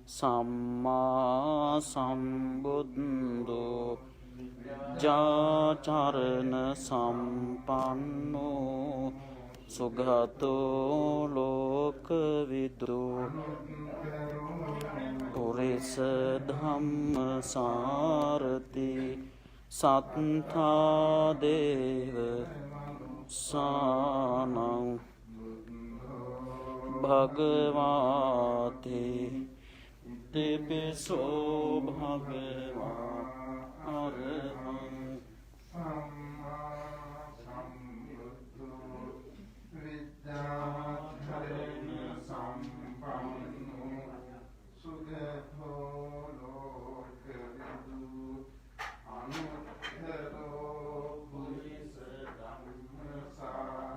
සම්මා සම්බුද්ධෝ ජාචරණ සම්පන්නෝ සුගතෝ ලෝකවිදු පුරිස ධම්ම සාරති සත්තා දේව සානං භගවාතේ තිපිසෝ භගවා අරහං සම්මා සම්බුද්ධෝ විද්‍යාධරණ සම්පන්නෝ සුගතෝ ලෝකවිදු අනුත්තරෝ පුරිස ධම්මසාරති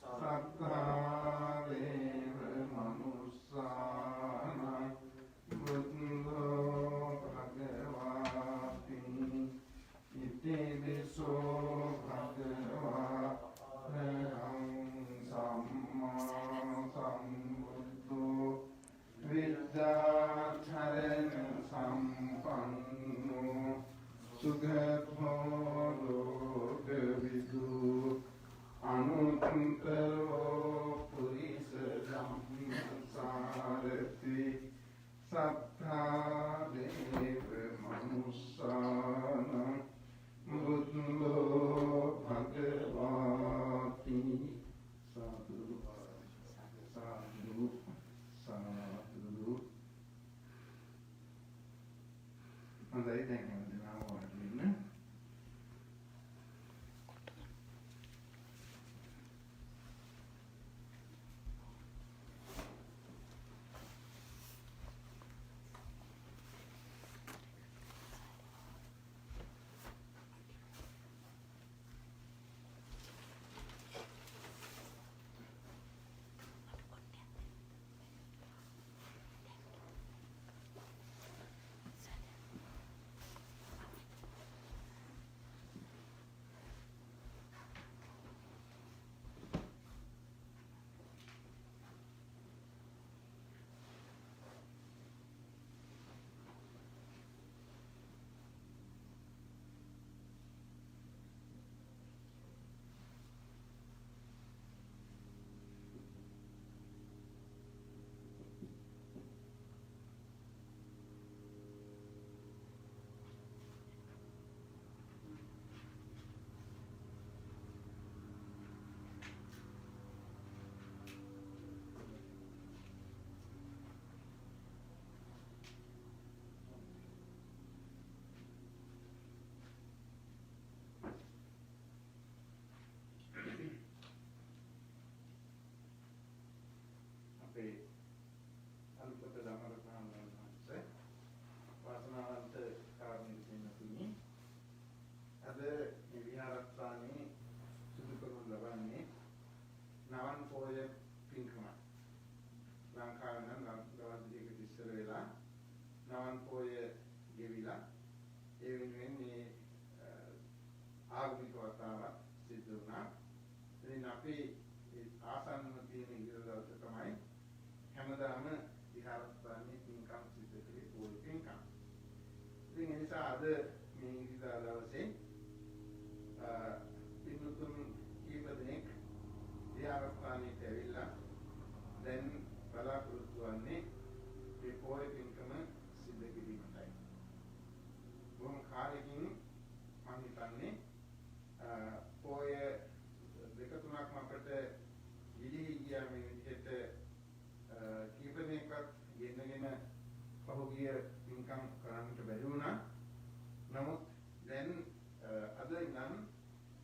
සත්තා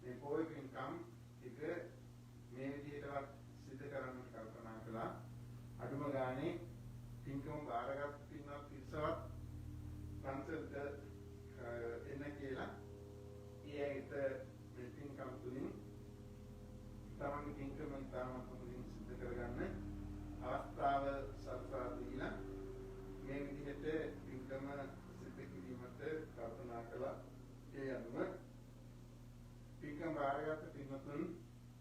මේ පොය පින්කම් ටික මේ විදිහටවත් සිදු කරන්නට කල්පනා පින්කම බාරගත් පින්වත් පිරිසවත් පන්සලට එන්න කියලා ඊයට මේ පින්කම් තුලින් තමන්ගේ පින්කම ඉතාමත් හොඳින් සිදු කරගන්න අවස්ථාව සලසා දීලා මේ විදිහට පින්කම සිදු කිරීමට කල්පනා කළා. ඒ අනුව පින්කම බාරගත් පින්වතුන්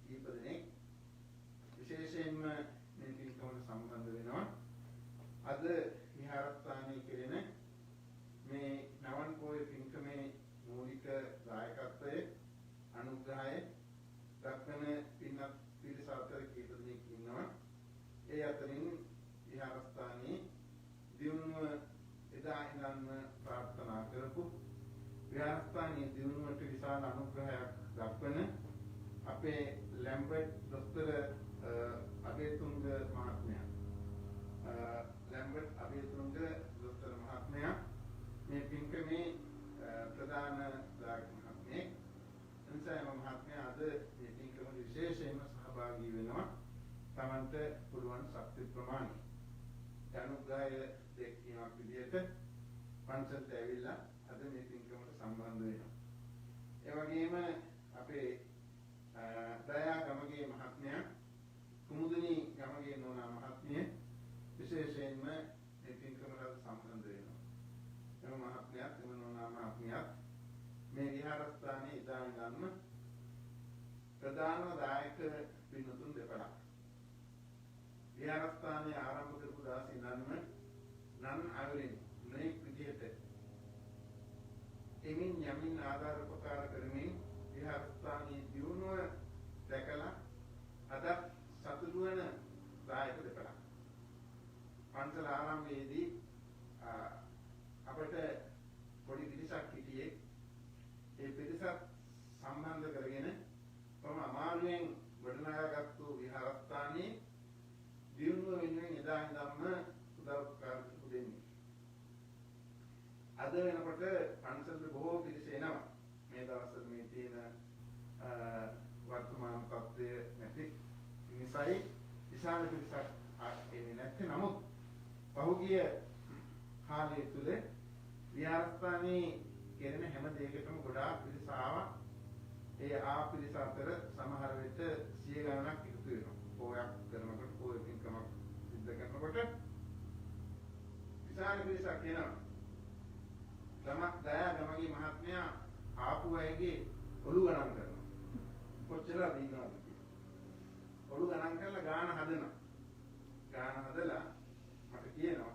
කීප දෙනෙක් විශේෂයෙන්ම මේ පින්කමට සම්බන්ධ වෙනවා. අද විහාරස්ථානයේ කෙරෙන මේ නවන් පොයේ පින්කමේ මූලික දායකත්වයේ අනුග්‍රහය දක්වන පින්වත් පිරිස අතර කීප දෙනෙක් ඉන්නවා. ඒ අතරින් විහාරස්ථානයේ දියුණුව එදා ඉඳන්ම ප්‍රාර්ථනා කරපු විහාරස්ථානයේ දියුණුවට විශාල අනුග්‍රහයක් දක්වන අපේ ලැම්බර්ට් දොස්තර අබේතුංග මහත්මයා ලැම්බර්ට් අබේතුංග දොස්තර මහත්මයා මේ පින්කමේ ප්‍රධාන දායක මහත්මයෙක්. එනිසා මහත්මයා අද මේ පින්කම විශේෂයෙන්ම සහභාගී වෙනවා. තමන්ට පුළුවන් ශක්ති ප්‍රමාණය අනුග්‍රහය දෙකීමක් විදිහට පන්සලට ඇවිල්ලා අද මේ පින්කමට සම්බන්ධ වෙනවා. ඒ වගේම අපේ දයා ගමගේ මහත්මයා කුමුදනී ගමගේ නෝනා මහත්මිය විශේෂයෙන්ම මේ පින්කමට සම්බන්ධ වෙනවා. එම මහත්මයාත් එම නෝනා මහත්මියත් මේ විහාරස්ථානයේ ඉදා ඉඳන්ම ප්‍රධාන දායක පින්වතුන් දෙපළක්. විහාරස්ථානයේ ආරම්භ කරපු දවසේ ඉඳන්ම නන් අයුරින් මේ විදිහට එමින් යමින් ආධාර උපකාර කරමින් විහාරස්ථානයේ දියුණුව දැකලා අද සතුටු වෙන දායක දෙපළක්. පන්සල ආරම්භයේදී අපට පොඩි පිරිසක් හිටියේ. ඒ පිරිසත් සම්බන්ධ කරගෙන තම අමාරුවෙන් ගොඩනගාගත්තු විහාරස්ථානයේ දියුණුව වෙනුවෙන් එදා ඉඳන්ම උදව් උපකාර දෙන්නේ. අද වෙනකොට පන්සලට බොහෝ පිරිස එනවා. මේ දවස්වල මේ තියෙන වර්තමාන තත්ත්වය නැති නිසායි විශාල පිරිසක් එන්නේ නැත්තේ. නමුත් පහුගිය කාලය තුල විහාරස්ථානයේ කෙරෙන හැම දෙයකටම ගොඩාක් පිරිස ආවා. ඒ පිරිස අතර සමහර විට 100 ගණනක් එකතු වෙනවා. පොයක් කරනකොට පොය පින්කමක් සිද්ධ කරනකොට විශාල පිරිසක් එනවා. දයා ගමගේ මහත්මයා ආපු අයගේ ඔලු ගණන් කරනවා. කොච්චර දීනවද කියලා. ඔලු ගණන් කරලා ගාන හදනවා. ගාන හදලා මට කියනවා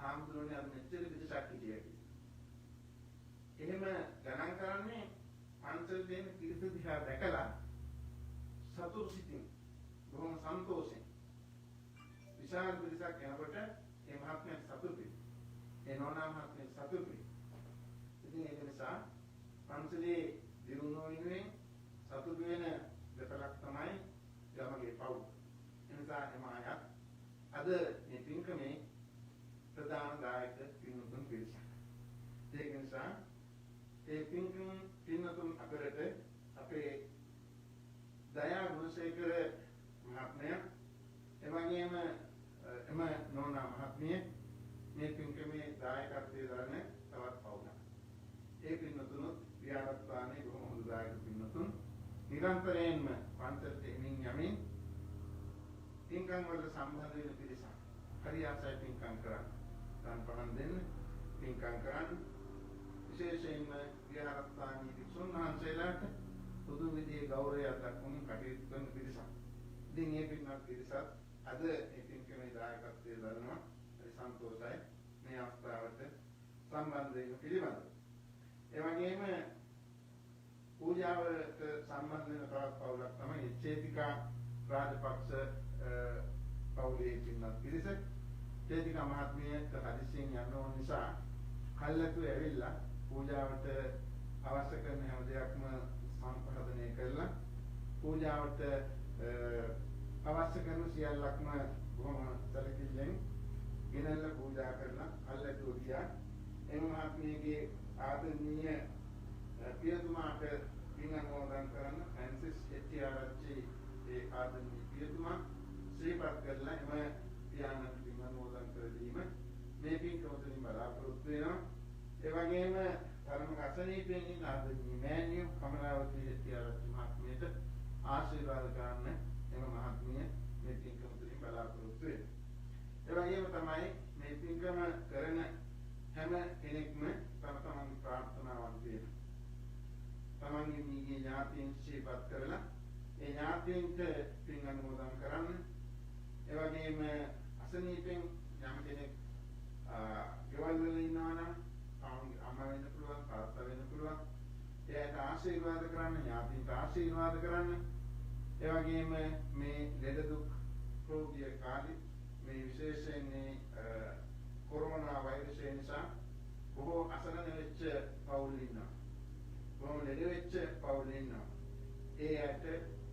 ආම්දුරනේ අද මෙච්චර පිටසක් හිටියා කියලා. එහෙම ගණන් කරන්නේ පන්සල් දෙන පිරිස දිහා දැකලා සතුටු සිතින් බොහොම සන්තෝෂෙන් විශාල පිරිසක් යනකොට ඒ මහත්මයා සතුටුයි. ඒ නෝනා මහත්මයා සතුටුයි. ඉතින් ඒක නිසා පන්සලේ දිනුනෝ වෙනුවෙන් සතුටු වෙන දෙපළක් තමයි ගමගේ පවුල. එනිසා එම අයත් අද මේ පින්කමේ ප්‍රධාන දායක පින්වතුන් පිරිසක්. ඒක නිසා ඒ පින්වතුන් අතරට අපේ දයා ගුණසේකර මහත්මයා එවැගේම එම නෝනා මහත්මිය මේ පින්කමේ දායකත්වයේ දරන තවත් පවුලක්. ඒ පින්වතුනුත් විහාරස්ථානයේ බොහොම හොඳ දායක පින්වතුන් නිරන්තරයෙන්ම පන්සලට එමින් යමින් පින්කම් වල සම්බන්ධ වෙන පිරිසක්. හරි ආසයි පින්කම් කරන්න. දන් පහන් දෙන්න පින්කම් කරන්න. විශේෂයෙන්ම විහාරස්ථානයේ භික්ෂුන් වහන්සේලාට පුදු විදිහේ ගෞරවයක් දක්වමින් කටයුතු කරන පිරිසක්. ඉතින් මේ පින්වත් පිරිසත් අද මේ පින්කමේ දායකත්වයේ දරනවා. හරි සන්තෝෂයි මේ අවස්ථාවට සම්බන්ධ වෙන්න පිළිබඳව. ඒ වගේම පූජාවට සම්බන්ධ වෙන තවත් පවුලක් තමයි චේතිකා රාජපක්ෂ පවුලේ පින්වත් පිරිස. චේතිකා මහත්මියට හදිසියෙන් යන්න ඕන නිසා කල්ලාතු ඇවිල්ලා පූජාවට අවශ්‍ය කරන හැම දෙයක්ම සම්පාදනය කරලා පූජාවට අවශ්‍ය කරන සියල්ලක්ම බොහොම සැලකිල්ලෙන් ගෙනල්ලා පූජා කරලා කල්ලාතු ගියා. එම මහත්මියගේ ආදරණීය පියතුමාට පින් අනුමෝදන් කරන්න ෆ්‍රැන්සිස් හෙට්ටිආරච්චි ඒ ආදරණීය පියතුමා ශ්‍රීපත් කරලා එම පියාණන් පින් අනුමෝදන් කර දීම මේ පින්කම තුළින් බලාපොරොත්තු වෙනවා. ඒ වගේම ධර්ම අසනීපයෙන් ඉන්න ආදරණීය මෑණියෝ කමලාවතී හෙට්ටිආරච්චි මහත්මියට ආශිර්වාද ගන්න එම මහත්මිය මේ පින්කම තුළින් බලාපොරොත්තු වෙනවා. ඒ වගේම තමයි මේ පින්කම කරන හැම කෙනෙක්ම තම තමන්ගේ ප්‍රාර්ථනාවන් තියෙනවා. තමන්ගේ මියගේ ඥාතීන් සිහිපත් කරලා ඒ ඥාතීන්ට පින් අනුමෝදන් කරන්න. ඒ වගේම අසනීපෙන් යම් කෙනෙක් ගෙවල් වල ඉන්නවා නම් තමන්ගේ අම්මා වෙන්න පුළුවන්, තාත්තා වෙන්න පුළුවන්. එයාට ආශිර්වාද කරන්න, ඥාතීන්ට ආශිර්වාද කරන්න. ඒ වගේම මේ ලෙඩ දුක් රෝගී කාලේ මේ විශේෂයෙන් කොරෝනා වෛරසය නිසා බොහෝ අසරණ වෙච්ච පවුල් ඉන්නවා. බොහෝ ලෙඩ වෙච්ච පවුල් ඉන්නවා. ඒ අයට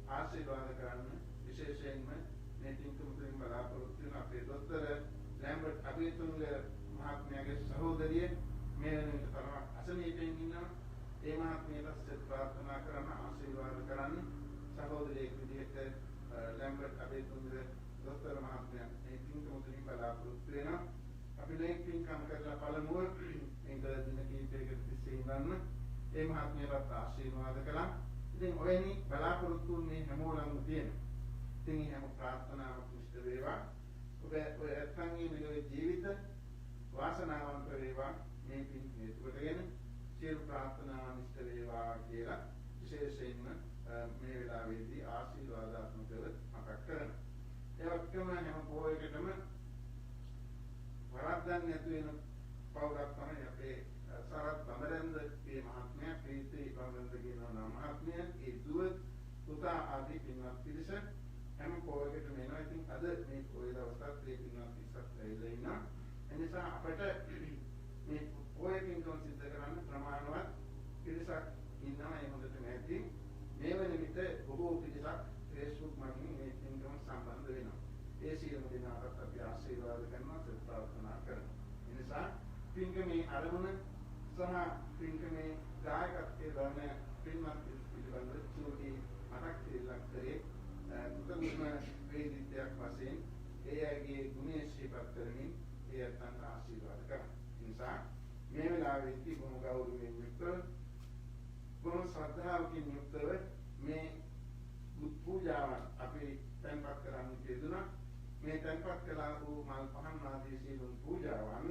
ආශිර්වාද කරන්න විශේෂයෙන්ම මේ පින්කම තුළින් බලාපොරොත්තු වෙන අපේ දොස්තර ලැම්බර්ට් අබේතුංග මහත්මයාගේ සහෝදරිය මේ වෙනකොට තරමක් අසනීපයෙන් ඉන්නවා. ඒ මහත්මියට සෙත් ප්‍රාර්ථනා කරන ආශිර්වාද කරන්න සහෝදරියෙක් විදිහට ලැම්බර්ට් අබේතුංග දොස්තර මහත්මයා මේ පින්කම තුළින් බලාපොරොත්තු වෙනවා. අපි මේ පින්කම කරලා පළමුව ඉන්දර දින කීපයකට තිස්සේ ඉඳන් ඒ මහත්මියට ආශිර්වාද කළා. ඉතින් ඔයනි බලාපොරොත්තු මේ හැමෝලම තියෙනවා. ඉතින් හැම ප්‍රාර්ථනාවක් ඉෂ්ට වේවා. ඔබ ඔය ඇත්තන්ගේ මෙලොවේ ජීවිත වාසනාවන්ත වේවා. මේ පින් හේතු කොටගෙන සියලු ප්‍රාර්ථනාවන් ඉෂ්ට වේවා කියලා විශේෂයෙන්ම මේ වෙලාවේදී ආශිර්වාදාත්මකව මතක් කරනවා. ඒ වගේම හැම පොයකටම වරද්දන්නේ නැතු වෙන පවුලක් තමයි අපේ සරත් බමරන්ද මේ මහත්මයා ප්‍රීති බමරන්ද කියන මහත්මයා ඒ දුව පුතා ආදී පින්වත් පිරිස හැම පොයකටම එනවා. ඉතින් අද මේ පොය දවසට මේ පින්වත් පිරිසක් ඇවිල්ලා ඉන්නවා. එනිසා අපිට මේ පොය පින්කම් සිද්ධ කරන්න ප්‍රමාණවත් පිරිසක් ඉන්නවා. ඒ හොඳට නැති මේ වෙන විට බොහෝ පිරිසක් Facebook මගින් මේ පින්කම සම්බන්ධ වෙනවා. ඒ සියලුම දෙනාට අපි ආශිර්වාද කරනවා, සත් ප්‍රාර්ථනා කරනවා. ඒ නිසා පින්කමේ අරමුණ සහ පින්කමේ දායකත්වයේ වන පින්වත් පිළිබඳව චුටි මතක් කිරීමක් කරේ මුතුන්ම වේදිතයක් වශයෙන් ඒ අයගේ ගුණය ශ්‍රීපත් කරමින් ඒ අතන්ට ආශිර්වාද කරනවා. ඒ නිසා මේ වෙලාවේදී බොහොම ගෞරවයෙන් යුක්තව බොහොම ශ්‍රද්ධාවකින් යුක්තව මේ බුදු පූජාව අපි තැන්පත් කරන්න යෙදුණා. මේ තැන්පත් කළා වූ මල් පහන් ආදී සියලු පූජාවන්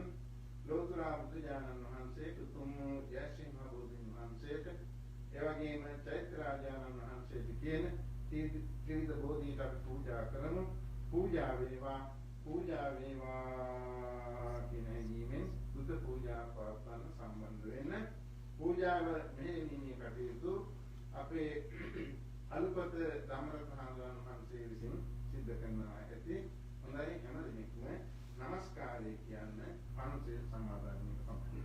ලෝතර බුදුජානන් වහන්සේ උතුම් ජයසිංහ බෝධීන් වහන්සේට ඒ වගේම චෛත්‍යරාජානන් වහන්සේට කියන ත්‍රිවිධ බෝධීට අපි පූජා කරමු. පූජා වේවා කියන හැඟීමෙන් බුද්ධ පූජා පවත්වන්න සම්බන්ධ වෙන්න පූජාව මෙහෙණීමේ කටයුතු අපේ අලුපත ධම්මරත්න හාමුදුරන් වහන්සේ විසින් සිද්ධ කරනවා ඇති. හොඳයි හැම දිනෙකම নমස්කාරය කියන්නේ පන්සිල් සමාදන් වීම තමයි.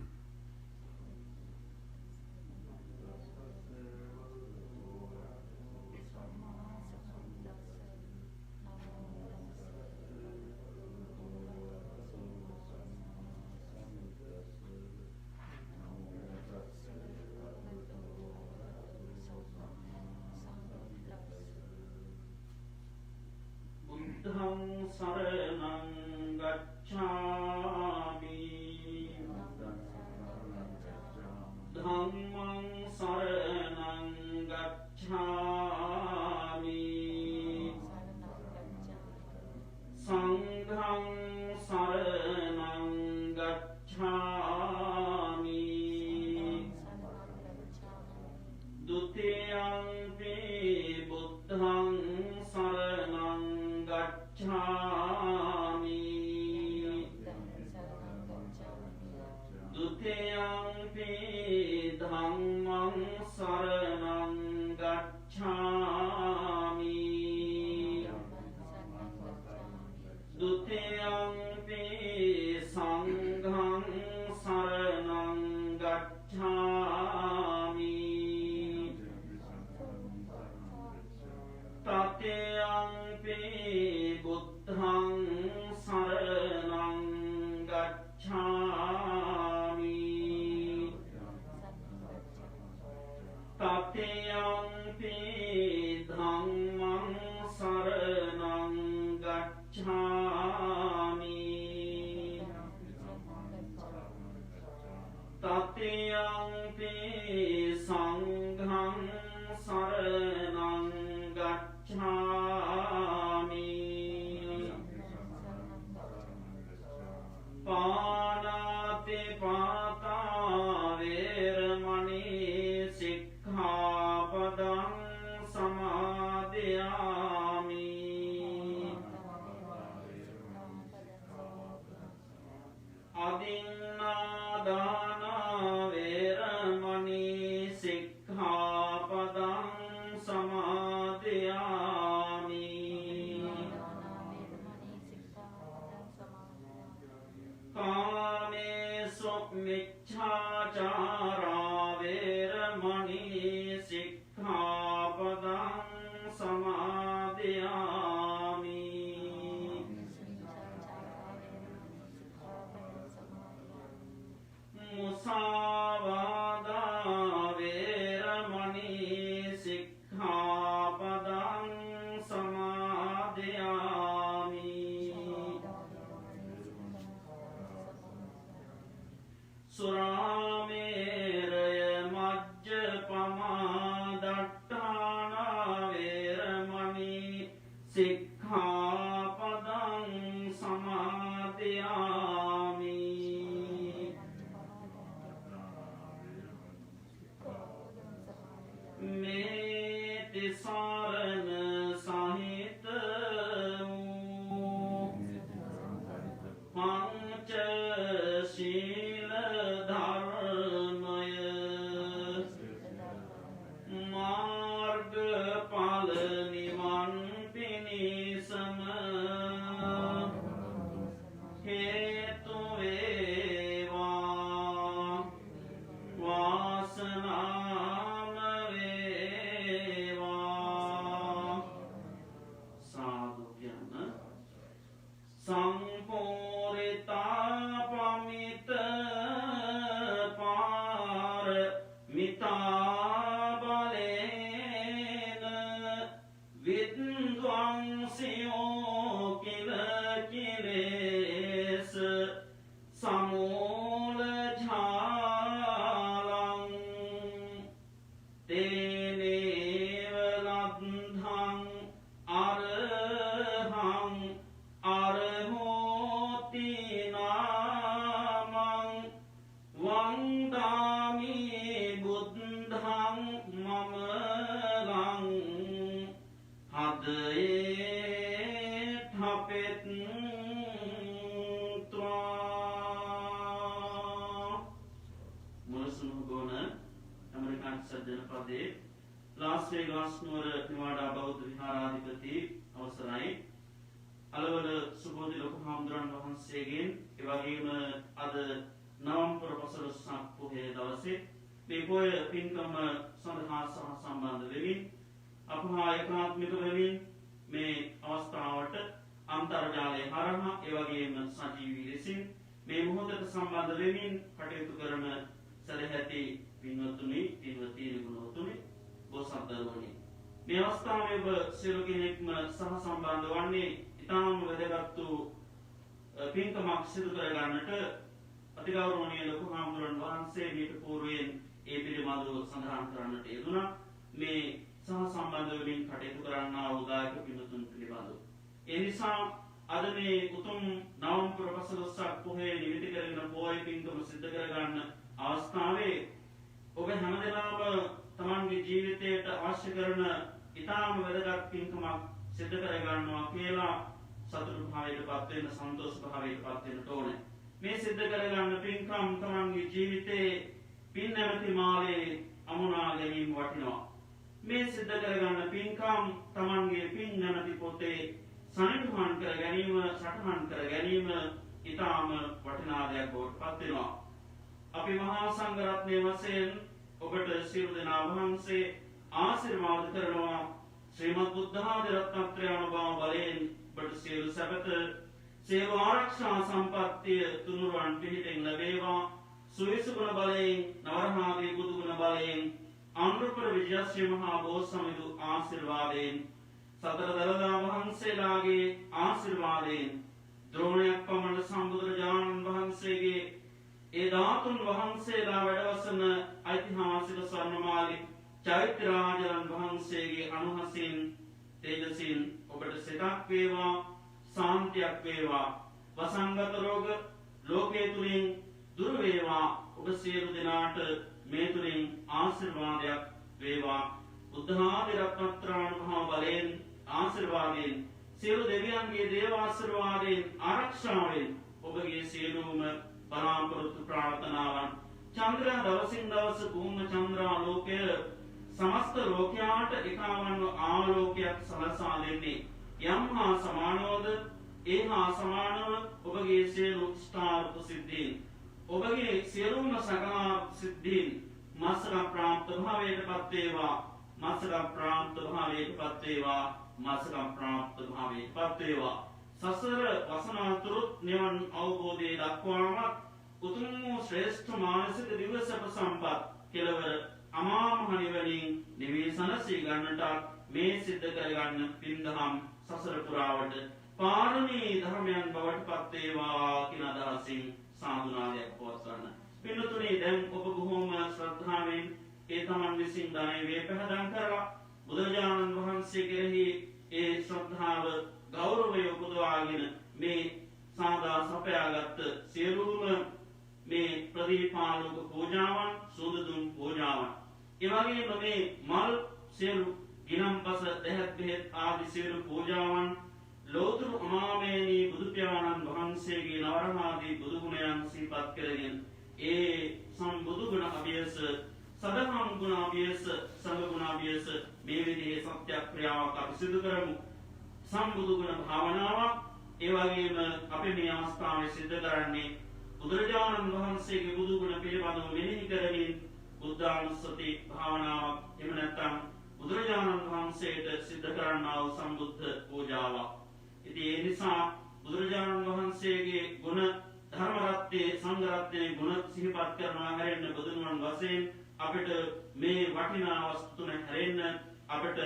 බුද්ධං සරණං ගච්ඡාමි ධම්මං සරණං ගච්ඡාමි සංඝං සරණං ගච්ඡාමි ဒုတိယံ පි බුද්ධං සරණං ගච්ඡාමි මිච්ඡාචාරා වේරමණී සික්ඛාපදං සමාදියාමි. මුසාවාදා වේරමණී සික්ඛාපදං සමාදියාමි. සුරාමේරය මජ්ජපමා දට්ඨානා වේරමණී සික්ඛාපදං සමාදියාමි. මේ තිසරණ සහිත වූ පංච ශීල ධර්මය මාර්ගඵල නිවන් පිණිසම හේතු වේවා වාසනාම වේවා. සාදු කියන සම්පූර්ණතා පමිත පාරමිතා බලේන විද්වංසයෝ කිල කිලේස සමූල ఝාලං තේනේව ලද්ධං අරහං අරහෝති නාමං වන්දාමි බුද්ධං මම ලං හදයේ ඨපෙත්වා. මුලසුනුගොන ඇමරිකානු සජ්ජන පදේ ලාස් වේගාස් නුවර නිවාඩා බෞද්ධ විහාරාධිපති අවසරයි අලවල සුබෝධි ලොකු හාමුදුරන් වහන්සේගෙන් එවැගේම අද නවම්පුර පසළොස්වක පොහොය දවසේ මේ පොය පින්කම සඳහා සම්බන්ධ වෙමින් අප හා ඒකාත්මික වෙමින් මේ අවස්ථාවට අන්තර්ජාලය හරහා එවැගේම සජීවී ලෙසින් මේ මොහොතට සම්බන්ධ වෙමින් කටයුතු කරන සදැහැති පින්වත්තුනි, පින්වත්නි, ගුණවතුනි, බෝසත් දරුවනි, මේ අවස්ථාවේ ඔබ සියලු කෙනෙක්ම සහ සම්බන්ධ වන්නේ ඉතාම වැදගත් වූ පින්කමක් සිදු කර ගන්නට අතිගෞරවනීය ලොකු හාමුදුරන් වහන්සේ මීට పూర్වයෙන් ඒ පිළිබඳව සඳහන් කරන්නට යෙදුණා. මේ සහ සම්බන්ධ වෙමින් කටයුතු කරන්නා වූ දායක පින්වතුන් පිළිබඳව. ඒ නිසා අද මේ උතුම් නවම්පුර පසළොස්වක පොහොය නිමිති කරගෙන පොහොය පින්කම සිදු කර ගන්න අවස්ථාවේ ඔබ හැමදෙනාම තමන්ගේ ජීවිතයට අවශ්‍ය කරන ඉතාම වැදගත් පින්කමක් සිදු කර ගන්නවා කියලා සතුටු භාවයටපත් වෙන්න, සන්තෝෂ භාවයටපත් වෙන්න ඕනේ. මේ සිද්ධ කරගන්න පින්කම් තමන්ගේ ජීවිතේ පින් නැමැති මාලේ අමුණා ගැනීම වටිනවා. මේ සිද්ධ කරගන්න පින්කම් තමන්ගේ පින් නැමැති පොතේ සනිටුහන් කර ගැනීම, සටහන් කර ගැනීම ඊටාම වටිනා දෙයක් බවට පත් වෙනවා. අපි මහා සංඝ රත්නයේ වශයෙන් ඔබට සියලු දෙනා වහන්සේ ආශිර්වාද කරනවා. ශ්‍රීමත් බුද්ධ ආදී රත්නත්‍රය අනුභව බලයෙන් ඔබට සියලු සැපත, සියලු ආරක්ෂා සම්පත්තිය තුනුරුවන් පිහිටෙන් ලැබේවා. සුවිසුගුණ බලයෙන්, නවරහාදී බුදු ගුණ බලයෙන්, අනුරුපර විජයශ්‍රී මහා බෝසත්මිදු ආශිර්වාදයෙන්, සතර දළදා වහන්සේලාගේ ආශිර්වාදයෙන්, ද්‍රෝණයක් පමණ සම්බුදුරජාණන් වහන්සේගේ ඒ ධාතුන් වහන්සේලා වැඩවසන ඓතිහාසික ස්වර්ණමාලි චෛත්‍ය රාජයන් වහන්සේගේ අනුහසින් තේජසින් ඔබට සිතක් වේවා, සාන්තියක් වේවා. වසංගත රෝග ලෝකයේ තුලින් දුර වේවා. ඔබ සියලු දෙනාට මේ තුලින් ආශිර්වාදයක් වේවා. බුද්ධ ආදී රත්නත්‍රානුභව බලයෙන්, ආශිර්වාදයෙන්, සියලු දෙවියන්ගේ දේව ආශිර්වාදයෙන්, ආරක්ෂාවෙන් ඔබගේ සියලුම බලාපොරොත්තු ප්‍රාර්ථනාවන් චන්ද්‍රයා දවසින් දවස කුම්ම චන්ද්‍රාලෝකය සමස්ත ලෝකයාට එකවන්ව ආලෝකයක් සලසා දෙන්නේ. යම් හා සමානවද ඒ හා සමානව ඔබගේ සියලු ඉෂ්ටාර්ථ සිද්ධීන් ඔබගේ සියලුම සකල සිද්ධීන් මාසක ප්‍රාප්ත භාවයටපත් වේවා මාසක ප්‍රාප්ත භාවයටපත් වේවා මාසක ප්‍රාප්ත භාවයටපත් වේවා සසර වසනාතුරුත් නිවන් අවබෝධයේ දක්වාම උතුම් වූ ශ්‍රේෂ්ඨ මානසික දිවසප සම්පත් කෙලවර අමා මහ නිවනින් නිවේසනසී ගන්නට මේ සිද්ධ කරගන්න පින්දහම් සසර පුරාවට පාරමී ධර්මයන් බවට පත් වේවා කියන අදහසින් සාදුනාදයක් පවත්වන්න. පින්නතුනේ දැන් ඔබ බොහොම ශ්‍රද්ධාවෙන් ඒ තමන් විසින් ධනෙ වේපහදම් කරලා බුදුරජාණන් වහන්සේ කෙරෙහි ඒ ශ්‍රද්ධාව ගෞරවය උපදවාගෙන මේ සාදා සපයාගත් සියලුම මේ ප්‍රදීපාලෝක පූජාවන් සුදුදුන් පූජාවන් ඒ වගේම මේ මල් සියලු ගිනම්පස දෙහත් බෙහෙත් ආදී සියලු පූජාවන් ලෝතුරු අමාමේනී බුදු පියාණන් වහන්සේගේ නවරහාදී බුදු ගුණයන් සිහිපත් කරගෙන ඒ සම්බුදු ගුණ අභියස සදහම් ගුණ අභියස සංඝ ගුණ අභියස මේ විදිහේ සත්‍යක්‍රියාවක් අපි සිදු කරමු. සම්බුදු ගුණ භාවනාවක් ඒ වගේම අපි මේ අවස්ථාවේ සිදු කරන්නේ බුදුරජාණන් වහන්සේගේ බුදු ගුණ පිළිබඳව මෙනෙහි කරමින් බුද්ධානුස්සති භාවනාවක් එහෙම නැත්නම් බුදුරජාණන් වහන්සේට සිද්ධ කරන්නා වූ සම්බුද්ධ පූජාවක්. ඉතින් ඒ නිසා බුදුරජාණන් වහන්සේගේ ගුණ ධර්ම රත්නයේ සංඝ රත්නයේ ගුණ සිහිපත් කරනවා හැරෙන්න බුදුනුවන් වශයෙන් අපිට මේ වටිනා වස්තු තුන හැරෙන්න අපිට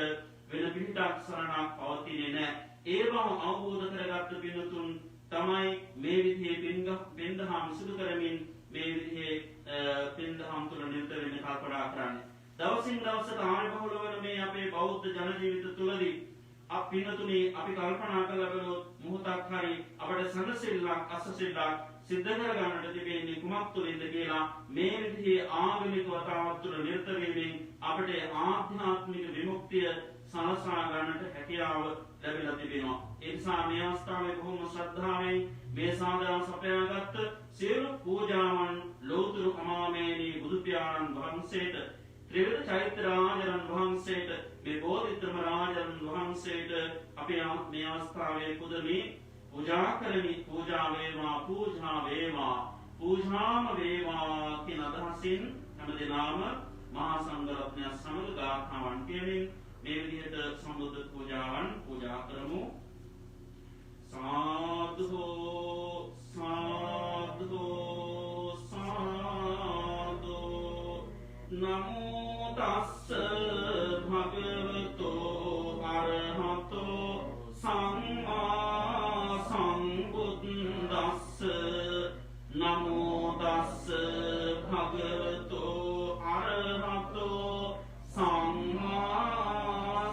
වෙන පිටක් සරණක් පවතින්නේ නැහැ. ඒ බව අවබෝධ කරගත්ත පින්තුන් තමයි මේ විදිහේ පින්දහම් සිදු කරමින් මේ විදිහේ පින්දහම් තුළ නිරත වෙන්න කල්පනා කරන්නේ. දවසින් දවසට ආනිබහුල වන මේ අපේ බෞද්ධ ජන ජීවිත තුළදී පින්නතුනේ අපි කල්පනා කරලා බලුවොත් මොහොතක් හරි අපට සංසිල්ලක් අසසිල්ලක් සිද්ධ කරගන්නට තිබෙන්නේ කුමක් තුළින්ද කියලා මේ විදිහේ ආගමික වතාවත් තුළ නිරත වීමෙන් අපට ආධ්‍යාත්මික විමුක්තිය සලසා ගන්නට හැකියාව ලැබිලා තිබෙනවා. ඒ නිසා මේ අවස්ථාවේ බොහොම ශ්‍රද්ධාවෙන් මේ සාදා සපයාගත් සියලු පූජාවන් ලෝතුරු අමාමේනී බුදු පියාණන් වහන්සේට ත්‍රිවිධ චෛත්‍ය රාජරන් වහන්සේට මේ බෝධිත්‍රම රාජරන් වහන්සේට අපි මේ අවස්ථාවේ පුදමි පූජා කරමි. පූජා වේවා පූජා වේවා පූජාම වේවා කියන අදහසින් හැමදෙනාම මහා සංඝ රත්නය සමග ගාථාවන් කියමින් මේ විදිහට සම්බුද්ධ පූජාවන් පූජා කරමු. සාදු සාදු සාදු නමෝ තස්ස භගවතෝ අරහතෝ සම්මා සම්බුද්දස්ස නමෝ තස්ස භගවතෝ අරහතෝ සම්මා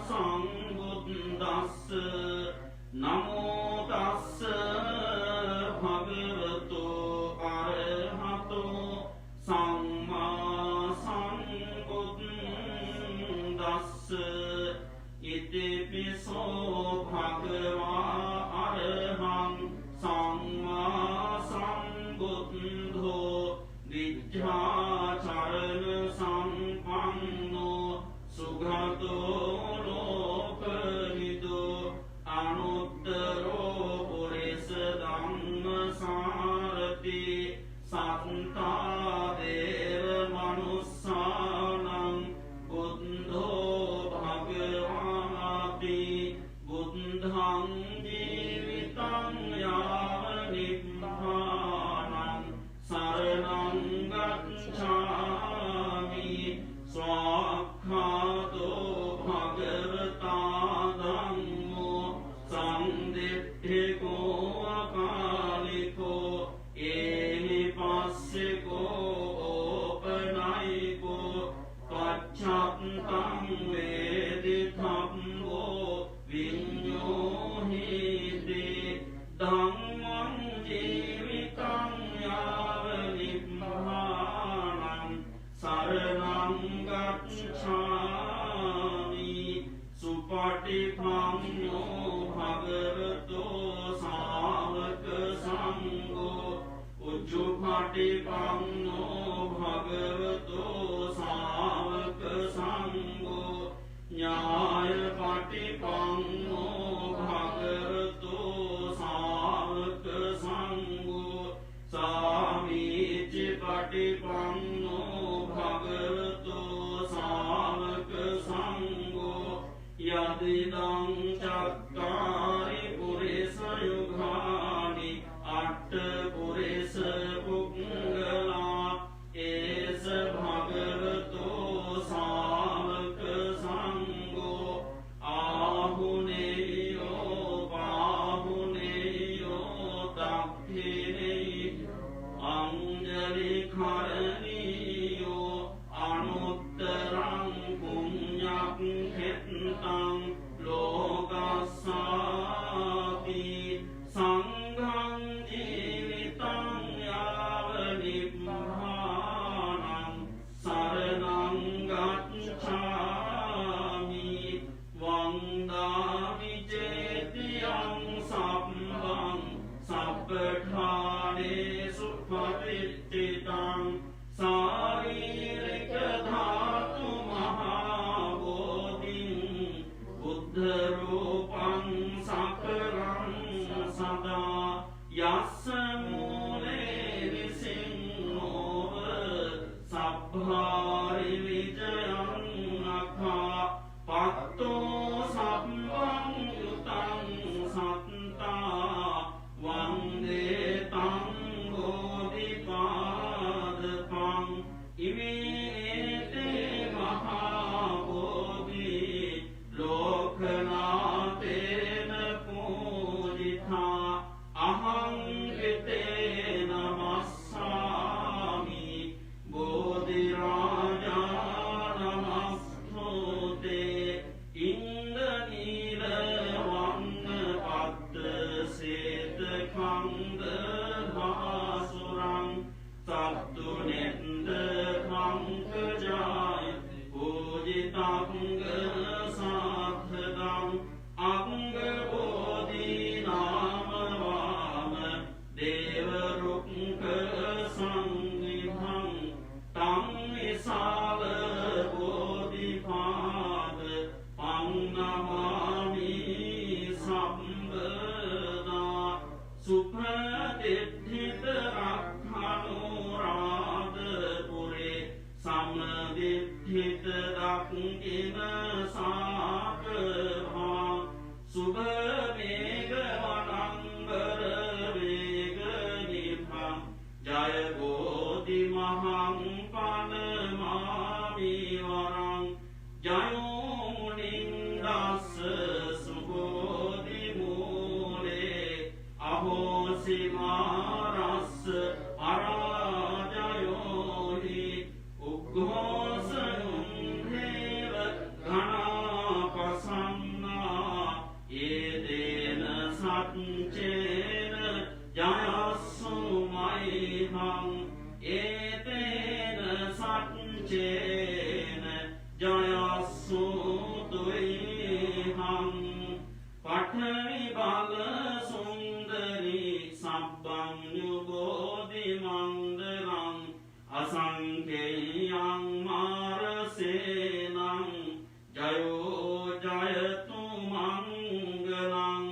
සම්බුද්දස්ස යස්ස මූලේ විසින්නෝව සබ්භාරි විජයං අඛා පත්තෝ සම්බං යුතං සත්තා වන්දේ තං බෝධිපාදපං ඉමේතේ මහා බෝධි ලෝකනාතේන පූජිතා අහං විතේ නමස්සාමි බෝධි රාජා නමස්තුතේ ඉන්ද නීල වන්න පත්ත සේත කන්ද භාසුරං සත්තු නෙන්ද කංකජාය පූජිතංග සාධදං අංග බෝධි නාම වාම දේව රුක්ක සංවිධං තං විසාල බෝධිපාද පන්නමාමි සම්බදා සුපතිත්ථිත රක්ඛනුරාධපුරේ සම්දිත්ථිත දක්ඛින සාකභා සුභ මේඝ වනංගර වේග නිභං ජය බෝධි මහං පනමාමි වරං ජයෝ මුනිං දස්ස සුබෝධි මූලේ අහෝසි මාරස්ස අරාජයෝහි උග්ඝෝසනුං දේව ගණාපසන්නා ඒදේන සච්චේන ජයස්සු මයිහං ඒතේන සච්චේන ජයස්සු දුයිහං පඨවි බල සුන්දරී සබ්බං යුබෝධි මංගලං අසංකේයං මාරසේනං ජයෝ ජයතු මංගලං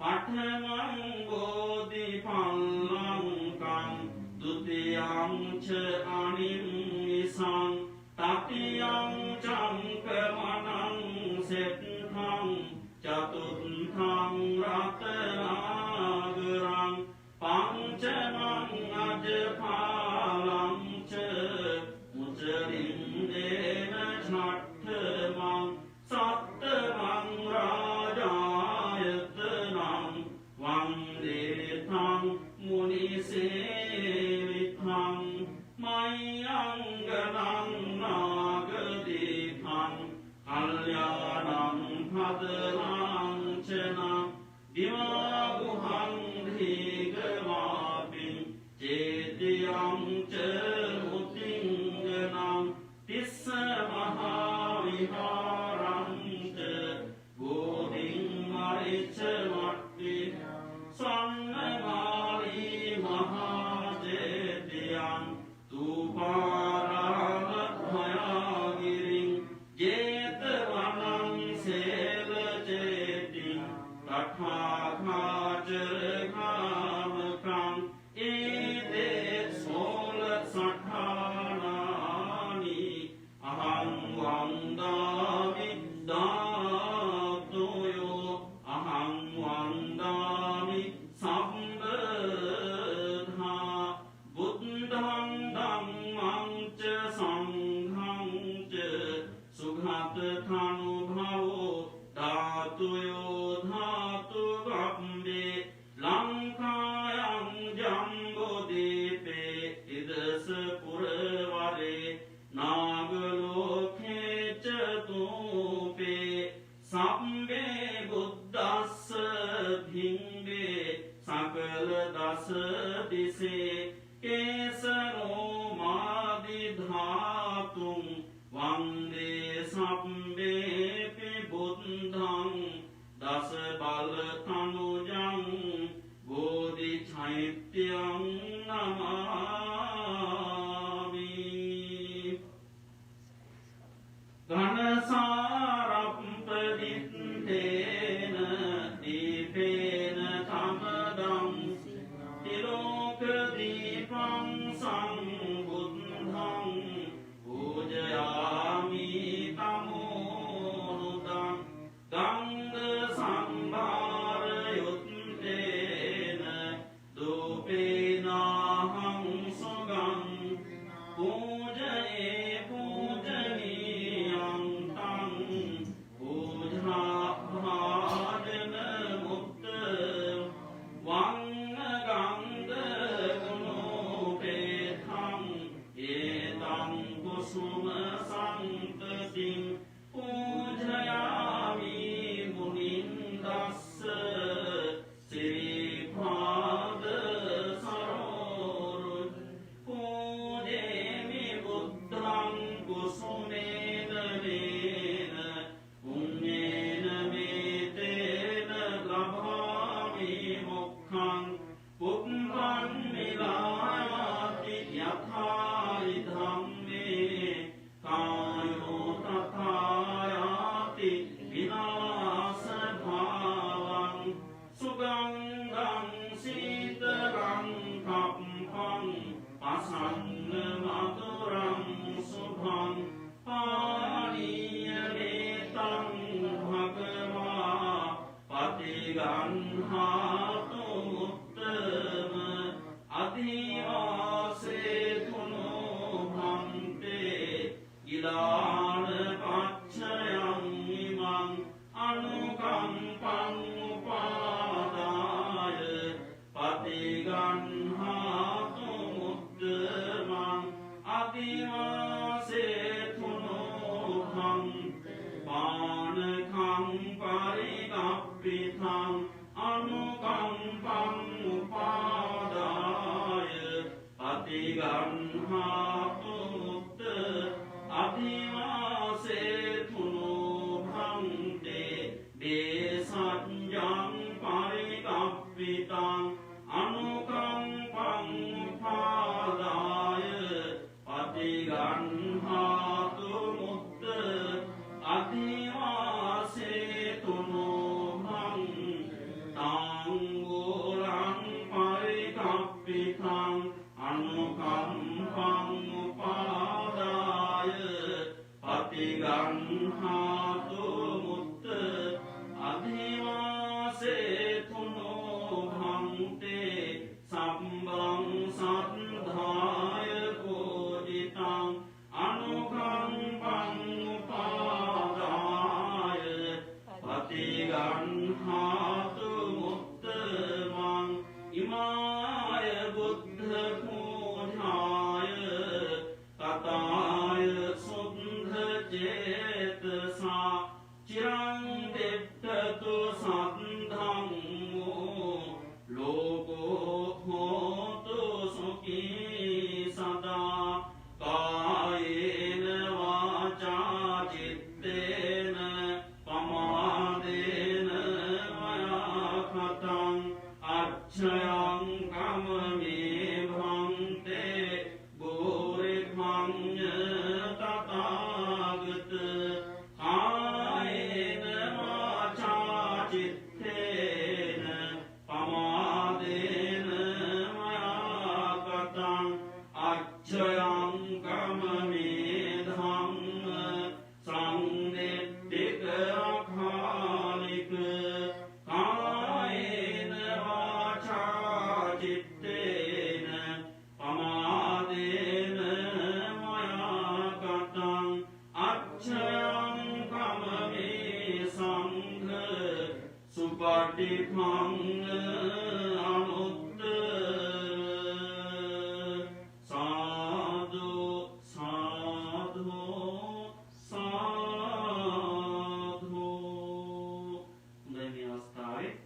පඨමං බෝධි පල්ලංකං ဒုတိယံ ච අනිම්මිසං තතියං චංකමනං සෙට්ඨං චතුත්ථං රතනාගරං පංචමං අජපාලං ච මුචරින්දේන ඡට්ඨමං සත්තමං රාජායතනං වන්දේ තං මුනිසේවිතං මයංගනං නාගදීපං කල්යාණං භදරං චනං දිවාගුහං ධීගවාපින් චේතියං ච මුතිංගනං තිස්ස මහා විහාරං ච බෝධිං මරිච්ච මට්ටි සන්නමාලී මහා චේතියං තූපාරාම භයාගිරින් ජේතවනං සේල චේතිං තථාගාචරකාමකං ඒදේ සෝල සඨානානි අහං වන්දාමි ධාතුයෝ අහං වන්දාමි සම්බදා බුද්ධං ධම්මං ච සංඝං ච සුඛත තනුභවෝ ධාතුයෝ ධාතු ගම්බේ ලංකායං ජම්බෝදීපේ ඉදස පුරවරේ නාගලෝකේ ච තූපේ සම්බේ බුද්දස්ස භිම්බේ සකල දස දිසේ කේසරෝ මාදි ධාතුං වන්දේ සම්බේපි බුද්ධං දස බල තනුජං බෝධි චෛත්‍යං නමාමි ඝනසාරප්පදිත්තේන දීපේන තමදං මොක්ඛං පුප්පං මිලායාති යථායි ධම්මේ කායෝ තථායාති විනාශ භාවං සුගංගං සීතලං කම්පං පසන්න මధుරං සුභං පානීය මේතං භගවා පටිගන්හාතු උත්තම අධිවාසේතුනෝ භන්තේ ගිලාන පච්චයං ඉමං අනුකම්පං උපාදාය පටිගන්හාතු උත්තමං අධිවාසේතුනෝ භන්තේ පානකං පරිගප්පිතං අනුකම්පං උපාදාය පටිගන්හාතු මුක්ත අධිවාසේතුනෝ භන්තේ දේසඤ්ඤං පරිගප්පිතං අනුකම්පං උපාදාය පටිගන්හාතු මුක්ත අධිවාසේතුනෝ අංගෝලං පරිකප්පිතං අනුකම්පං උපාදාය පටිගන්හාතු මුත්ත අධිවාසේතුනෝ භන්තේ සම්බං සද්ධාය කෝදිතං අනුකම්පං උපාදාය පටිගන්හාතු මුත්තමං ඉමාය බුද්ධ පූජාය කතාය සුද්ධ චේතසා චිරං දෙත්තතු සද්ධං ලෝකෝ හෝතු සුඛී සදා කායේන වාචා චිත්තේන පමාදේන මයාඛතං අච්ඡයං කමමේ භන්තේ ගෝරෙඛඤ්ඤ තථාගත කායේන වාචා චිත්තේන පමාදේන මයාඛතං අච්ඡයං කමමේ ධම්ම සංනෙත්තික අඛාලික කායේන වාචා චිත්තේන පමාදේන මයාකතං අච්ඡයං කමමේ සංඝ සුපටිපං සාදු සාදු සාදු. හොඳයි මේ අවස්ථාවේ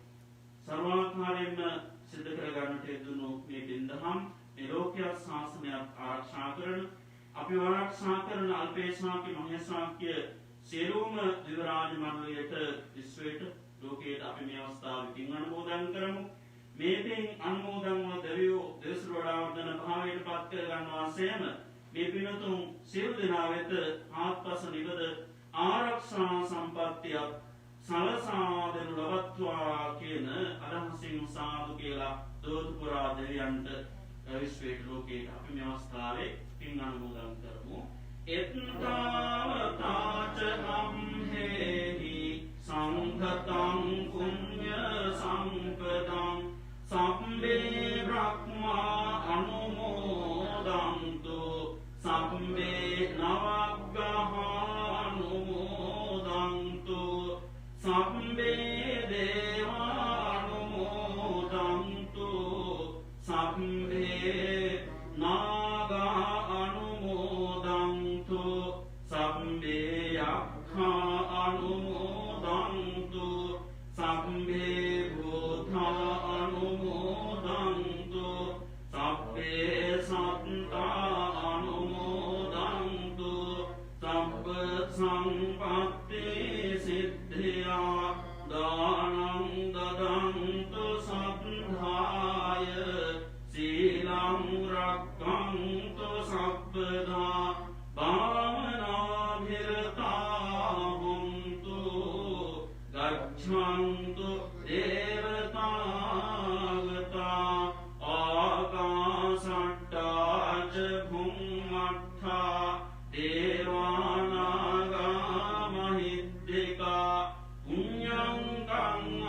සර්වාකාරයෙන්ම සිද්ධ කරගන්නට යෙදුණු මේ බින්දහම් මේ ලෝකයක් ශාසනයක් ආරක්ෂා කරන අපි ආරක්ෂා කරන අල්පේශාක්‍ය මහේශාක්‍ය සියලුම විවරාජ මණ්ඩලයට විශ්වයට ලෝකයට අපි මේ අවස්ථාවේ පින් අනුමෝදන් කරමු. මේ පින් අනුමෝදන් වන දෙවියෝ දේශ වඩාවර්ධන භාවයට පත් කර ගන්නවා සේම මේ පිනතුන් සියලු දෙනා වෙත ආත්පස නිවද ආරක්ෂා සම්පත්තියක් සලසා දෙනු ලබත්වා කියන අදහසින් සාදු කියලා දෝතුපුරා දෙවියන්ට විශ්වයට ලෝකයට අපි මේ අවස්ථාවේ පින් අනුමෝදන් කරමු. එත්තාවතාච අම්හෙහි සංඝතං පුඤ්ඤ සම්පදං සම්මේ බ්‍රහ්මා අනුමෝදන්තු සම්මේ නවග්ගහානුමෝදන්තු සම්මේ දේවානුමෝදන්තු සම්මේ නාගා අනුමෝදන්තු සම්මේ යක්ඛා අනුමෝදන්තු සම්මේ භූතා අනුමෝදන්තු සීලං රක්ඛන්තු සබ්බදා භාවනාභිරතා හුන්තු ගච්ඡන්තු දේවතාගතා ආකාශට්ටා ච භුම්මට්ඨා දේවානාගා මහිද්దికා පුඤ්ඤං කං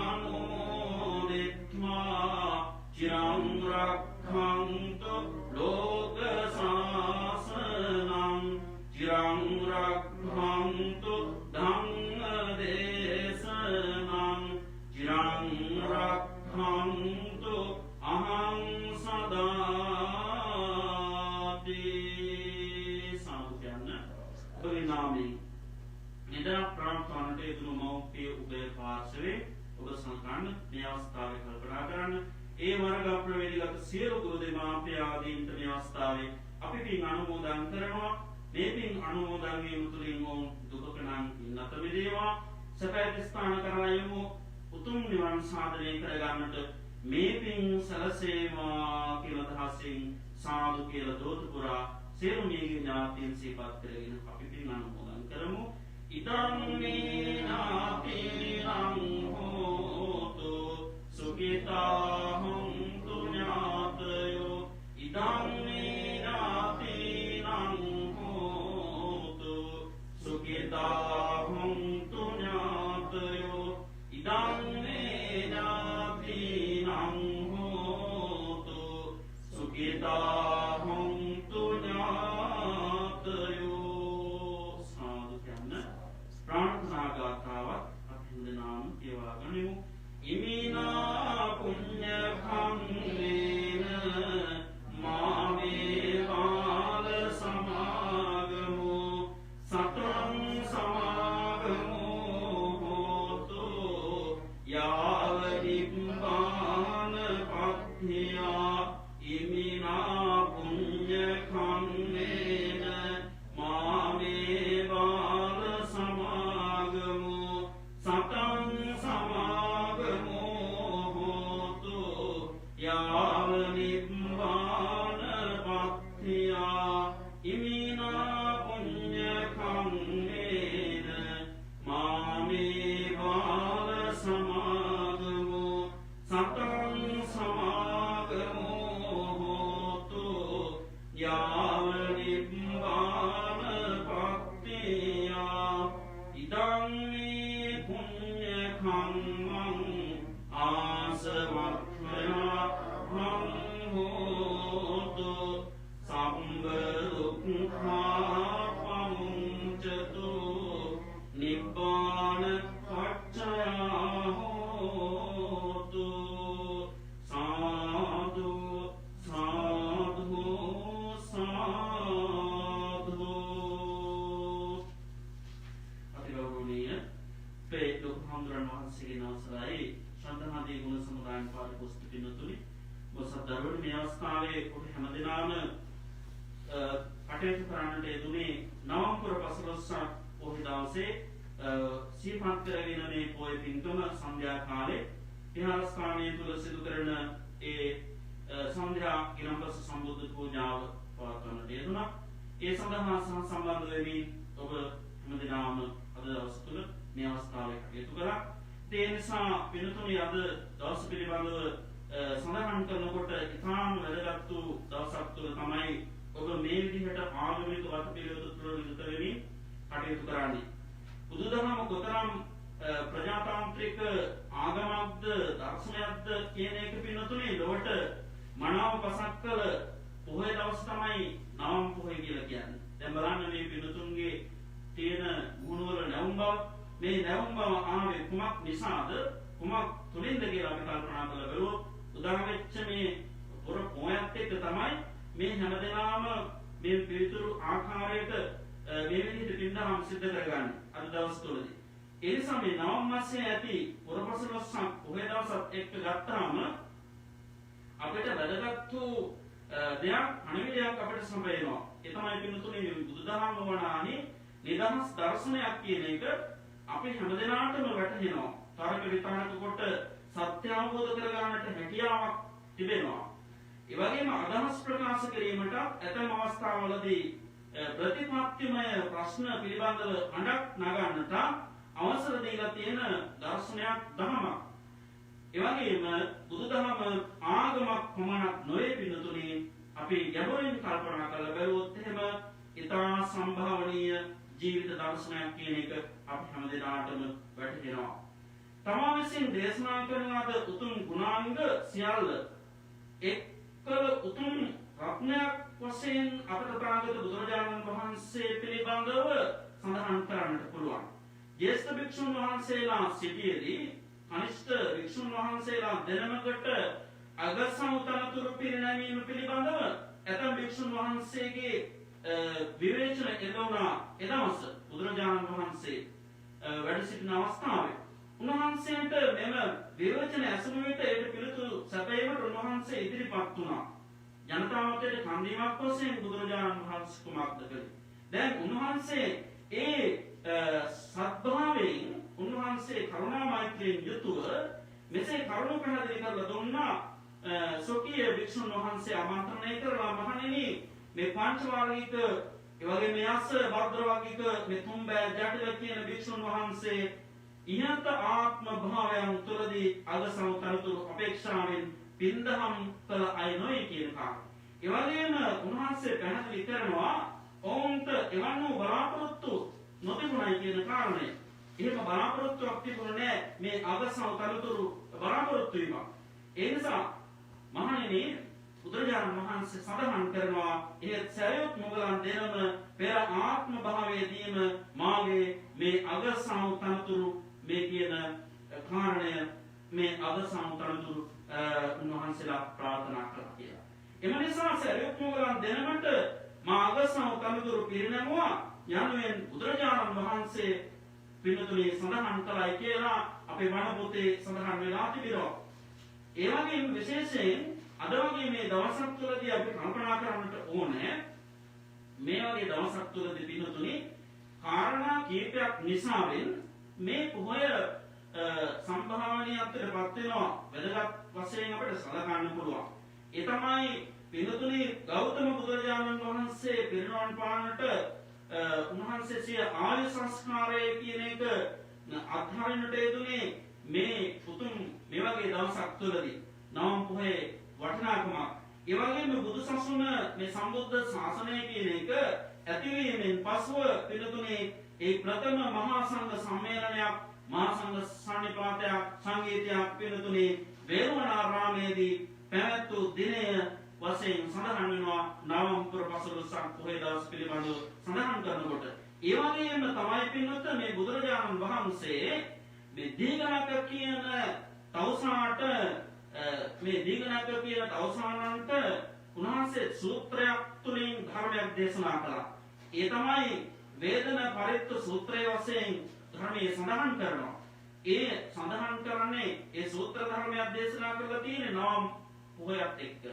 අනුමෝදිත්වා චිරං රක්ඛන්තු ලෝක සාසනං චිරං රක්ඛන්තු ධම්ම දේශනං චිරං රක්ඛන්තු අහං සදාති සාදු කියන්න පරිණාමී නිදා ප්‍රාර්ථනාට යොමු මෞඛ්‍ය උදේ පාර්ශවේ ඔබ සංකල්ප මේ අවස්ථාවේ කල්පනා කරන්න ඒ වර්ග ප්‍රවේදගත සියලු ගුරු දෙමාපිය ආදීන්ට මේ අවස්ථාවේ අපි පින් අනුමෝදන් කරනවා මේ පින් අනුමෝදන් වීම තුළින් ඔවුන් දුකක නම් නැත වේවා සපයත් ස්ථාන කරලා යමු උතුම් නිවන් සාධනය කරගන්නට මේ පින් සලසේවා කියලා දහසින් සාදු කියලා දෝත පුරා සියලු මේ ඥාතීන් සිහිපත් කරගෙන අපි පින් අනුමෝදන් කරමු ඉදං මේ ඥාතිනං හෝතු සුඛිතා හොන්තු ඥාතයෝ ඉදං මේ ඥාතිනං හෝතු සුඛිතා හොන්තු ඥාතයෝ ඉදං මේ ඥාතිනං හෝතු සුඛිතා හොන්තු ඥාතයෝ සාදු කියන්න ප්‍රාර්ථනා ගාථාවක් අපි හඳුනාම කියවා ගනිමු ඉමිනා පුඤ්ඤ කම්මේන මාමේ බාල සමාගමෝ සතරං සමාගමෝ හෝතු යාව නිබ්බාන පත්තියා ඉමිනා පුඤ්ඤ කම්මේන මාමේ බාල සමාගමෝ සතං යාව නිබ්බාන පත්තියා ඉමිනා පුඤ්ඤ කම්මේන මාමේ බාල සමාගමෝ සතං සමාගමෝ හෝතු යාව නිබ්බාන පත්තියා ඉදං මේ පුඤ්ඤ කම්මං ආසවක්ඛයා හෝතු සම්බ දුක්ඛා පමුඤ්චතු නිබ්බාන පච්චයා හෝතු සාදු සාදු සාදු අතිගෞරවනීය පේ ලෝකහඳුරන් වහන්සේගේ නමස්කාරයි ශ්‍රද්ධාදී ගුණ සමුදායන් පාරිපුස්තක පින්නතුනි බොසත් දරුවනි මේ අවස්ථාවේ ඔබ හැමදෙනාම කටයුතු කරන්නට යෙදුනේ නවම්පුර පසළොස්වක පොහොය දවසේ සිහිපත් කරගෙන මේ පොය පින්කම සන්ධ්‍යා කාලේ විහාරස්ථානයේ තුල සිදු කරන ඒ සන්ධ්‍යා ගිලන්පස සම්බුද්ධ පූජාව පවත්වන්නට යෙදුණා. ඒ සඳහා සම්බන්ධ වෙමින් ඔබ හැමදෙනාම අද දවස් තුල මේ අවස්ථාවේ කටයුතු කළා. ඒ නිසා පින්තුනි අද දවස් පිළිබඳව සඳහන් කරනකොට ඉතාම වැදගත් වූ දවසක් තුළ තමයි ඔබ මේ විදිහට ආගමික වටපිළිවෙත තුළ නිරත වෙමින් කටයුතු කරන්නේ. බුදුදහම කොතරම් ප්‍රජාතාන්ත්‍රික ආගමක්ද දර්ශනයක්ද කියන එක පින්නතුනේ ලොවට මනාව පසක් කළ පොහොය දවස තමයි නවම් පොහොය කියලා කියන්නේ. දැන් බලන්න මේ පින්නතුන්ගේ තියෙන ගුණවල නැවුම් බව මේ නැවුම් බව ආවේ කුමක් නිසාද කුමක් තුලින්ද කියලා අපි කල්පනා කරලා බලුවොත් උදාහරණ වෙච්ච මේ පොර පොයත් එක්ක තමයි මේ හැමදෙනාම මේ පිළිතුරු ආකාරයට මේ විදිහට පින්දහම් සිද්ධ කරගන්නේ අද දවස් තුලදී. ඒ නිසා මේ නවම් මාසයේ ඇති පොරපසළොස්වක පොහොය දවසත් එක්ක ගත්තාම අපිට වැදගත් වූ දෙයක් අනිවිදයක් අපිට සම්බේනවා. ඒ තමයි පින්තුනේ බුදුදහම වනානි නිදහස් දර්ශනයක් කියන එක අපි හැමදෙනාටම වැටහෙනවා. තරක විතරක කොට සත්‍ය අවබෝධ කරගන්නට හැකියාවක් තිබෙනවා. ඒ වගේම අදහස් ප්‍රකාශ කිරීමට ඇතැම් අවස්ථාවලදී ප්‍රතිපත්තිමය ප්‍රශ්න පිළිබඳව අඬක් නගන්නට අවසර දීලා තියෙන දර්ශනයක් දහමක්. ඒ වගේම බුදුදහම ආගමක් පමණක් නොවේ පින්නතුනේ අපි ගැඹුරින් කල්පනා කරලා බැලුවොත් එහෙම ඊටා සම්භාවනීය ජීවිත දර්ශනයක් කියන එක අපි හැමදෙනාටම වැටහෙනවා. තමා විසින් දේශනා කරන ලද උතුම් ගුණාංග සියල්ල එක්කල උතුම් රත්නයක් වශයෙන් අපට ප්‍රාගත බුදුරජාණන් වහන්සේ පිළිබඳව සඳහන් කරන්නට පුළුවන්. ජේෂ්ඨ භික්ෂුන් වහන්සේලා සිටියේදී අනිෂ්ඨ භික්ෂුන් වහන්සේලා දෙනමකට අගසම තනතුරු පිරිනැමීම පිළිබඳව ඇතම් භික්ෂුන් වහන්සේගේ විවේචන එළවුණා. එදවස බුදුරජාණන් වහන්සේ වැඩ සිටින අවස්ථාවේ උන්වහන්සේට මෙම විවේචන ඇසුණු විට ඒට පිළිතුරු සැපයීමට උන්වහන්සේ ඉදිරිපත් වුණා. ජනතාවට කන්දීමක් වශයෙන් බුදුරජාණන් වහන්සේ කුමක්ද කළේ? දැන් උන්වහන්සේ ඒ සත්භාවයෙන් උන්වහන්සේ කරුණා මෛත්‍රියෙන් යුතුව මෙසේ කරුණ පැහැදිලි කරලා දුන්නා. සොකීය භික්ෂුන් වහන්සේ ආමන්ත්‍රණය කරලා මහණෙනි මේ පංචවාර්ගික ඒ වගේම යස්ස භද්‍ර වර්ගික මේ තුන්බෑ ජටිල කියන භික්ෂුන් වහන්සේ ඉහත ආත්ම භාවයන් තුළදී අගසම තනතුරු අපේක්ෂාවෙන් පින්දහම් කළ අය නොයි කියන කාරණා. ඒ වගේම උන්වහන්සේ පැහැදිලි කරනවා ඔවුන්ට එවන් වූ බලාපොරොත්තු නොතිබුණයි කියන කාරණය. එහෙම බලාපොරොත්තුවක් තිබුණේ නැහැ මේ අගසම තනතුරු බලාපොරොත්තු වීම. ඒ නිසා මහණෙනි බුදුරජාණන් වහන්සේ සඳහන් කරනවා එහෙත් සැරියුත් මුගලන් දෙනම පෙර ආත්ම භාවයේදීම මාගේ මේ අගසම තනතුරු මේ කියන කාරණය මේ අගසම තනතුරු උන්වහන්සේලා ප්‍රාර්ථනා කළා කියලා. එම නිසා සැරියුත් මුගලන් දෙනමට මා අගසම තනතුරු පිරිනැමුවා යනුවෙන් බුදුරජාණන් වහන්සේ පින්නතුනේ සඳහන් කළයි කියලා අපේ වණ පොතේ සඳහන් වෙලා තිබෙනවා. ඒ වගේම විශේෂයෙන් අද වගේ මේ දවසක් තුළදී අපි කල්පනා කරන්නට ඕනේ මේ වගේ දවසක් තුළදී පින්නතුනේ කාරණා කීපයක් නිසාවෙන් මේ පොහොය සම්භාවනීයත්වයටපත් වෙනවා වැදගත් වශයෙන් අපිට සලකන්න පුළුවන්. ඒ තමයි පින්නතුනේ ගෞතම බුදුරජාණන් වහන්සේ පිරිනමන පානට උන්වහන්සේ සිය ආර්ය සංස්කාරය කියන එක අත්හරින්නට යෙදුනේ මේ උතුම් මේ වගේ දවසක් තුළදී නවම් පොහේ වටිනාකමක්. ඒ වගේම බුදුසසුන මේ සම්බුද්ධ ශාසනය කියන එක ඇතිවීමෙන් පසුව පිළිතුනේ ඒ ප්‍රථම මහා සංඝ සම්මේලනයක් මහා සංඝ සම්නිපාතයක් සංගීතයක් පිළිතුනේ වේළුවනාරාමේදී පැවැත් වූ දිනය වශයෙන් සඳහන් වෙනවා. නවම් පුර පසළොස්වක පොහේ දවස් පිළිබඳව සඳහන් කරනකොට ඒ වගේම තමයි පින්නොත් මේ බුදුරජාණන් වහන්සේ මේ දීඝනාක කියන තවුසාට මේ දීඝනාක කියන තවුසානන්ට උන්වහන්සේ සූත්‍රයක් තුලින් ධර්මයක් දේශනා කළා. ඒ තමයි වේදන පරිත්ත සූත්‍රය වශයෙන් ධර්මයේ සඳහන් කරනවා. ඒ සඳහන් කරන්නේ ඒ සූත්‍ර ධර්මයක් දේශනා කරලා තියෙන්නේ නවම් පොහොයත් එක්ක.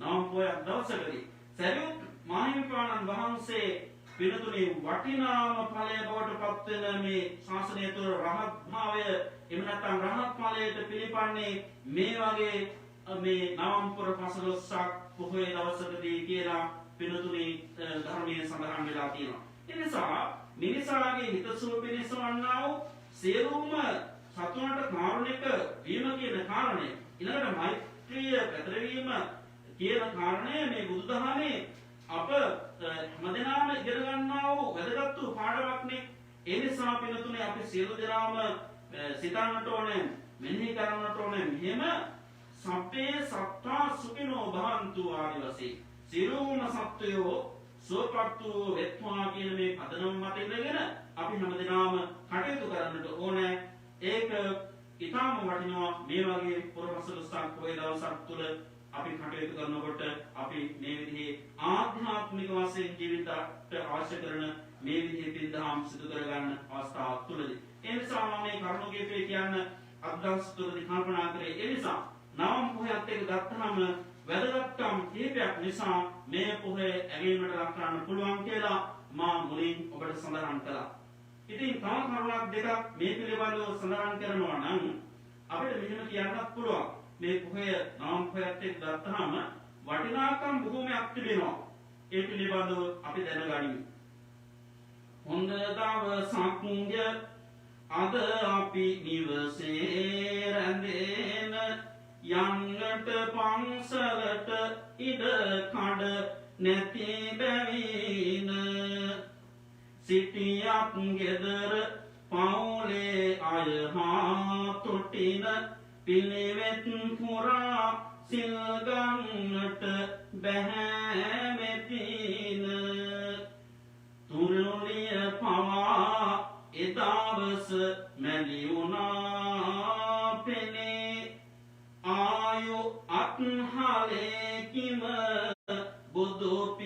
නවම් පොහොය දවසකදී සරියුත් මහින්පාණන් වහන්සේ පිනතුනේ වටිනාම ඵලය බවට පත් වෙන මේ ශාසනය තුළ රහත් භාවය එහෙම නැත්නම් රහත් ඵලයට පිළිපන්නේ මේ වගේ මේ නවම් පුර පසළොස්වක පොහොය දවසකදී කියලා පිනතුනේ ධර්මයේ සඳහන් වෙලා තියෙනවා. ඒ නිසා මිනිසාගේ හිතසුව පිණිස වන්නා වූ සියලුම සතුන්ට කාරුණික වීම කියන කාරණය ඊළඟට මෛත්‍රිය පැතරවීම කියන කාරණය මේ බුදුදහමේ අප හැමදෙනාම ඉගෙන ගන්නා වූ වැදගත් වූ පාඩමක්නේ. ඒ නිසා පිළිතුනේ අපි සියලු දෙනාම සිතන්නට ඕනේ මෙනෙහි කරන්නට ඕනේ මෙහෙම සබ්බේ සත්තා සුඛිනෝ භවන්තු ආදි වශයෙන් සියලුම සත්වයෝ සුවපත් වූ වෙත්වා කියන මේ පදනම මත ඉඳගෙන අපි හැමදෙනාම කටයුතු කරන්නට ඕනේ. ඒක ඊටාම වටිනවා මේ වගේ පුරවසලසක් පොයේ දවසක් තුල අපි කටයුතු කරනකොට අපි මේ විදිහේ ආධ්‍යාත්මික වශයෙන් ජීවිතයට අවශ්‍ය කරන මේ විදිහේ පින්දහම් සිදු කරගන්න අවස්ථාවක් තුලදී ඒ නිසා මම මේ කරුණු කීපය කියන්න අදහස් තුලදී කල්පනා කරේ. ඒ නිසා නවම් පොහොයත් එක්ක ගත්තහම වැදගත්කම් කීපයක් නිසා මේ පොහොය ඇගීමට ලක් කරන්න පුළුවන් කියලා මා මුලින් ඔබට සඳහන් කළා. ඉතින් තව කරුණක් දෙකක් මේ පිළිබඳව සඳහන් කරනවා නම් අපිට මෙහෙම කියන්නත් පුළුවන්. මේ පොහොය නාම පොහොයත් එක්ක ගත්තාම වටිනාකම් බොහෝමයක් තිබෙනවා. ඒ පිළිබඳව අපි දැනගනිමු. හොඳ දවසක් අද අපි නිවසේ රැඳෙන යන්නට පන්සලට ඉඩ කඩ නැති බැවින සිටියක් ගෙදර පවුලේ අය හා තොටින පිළිවෙත් පුරා සිල් ගන්නට බැහැ මෙතින තුරුලිය පවා එදවස මැලි වුණා පෙනේ ආයු අත්හලේකිම බුදු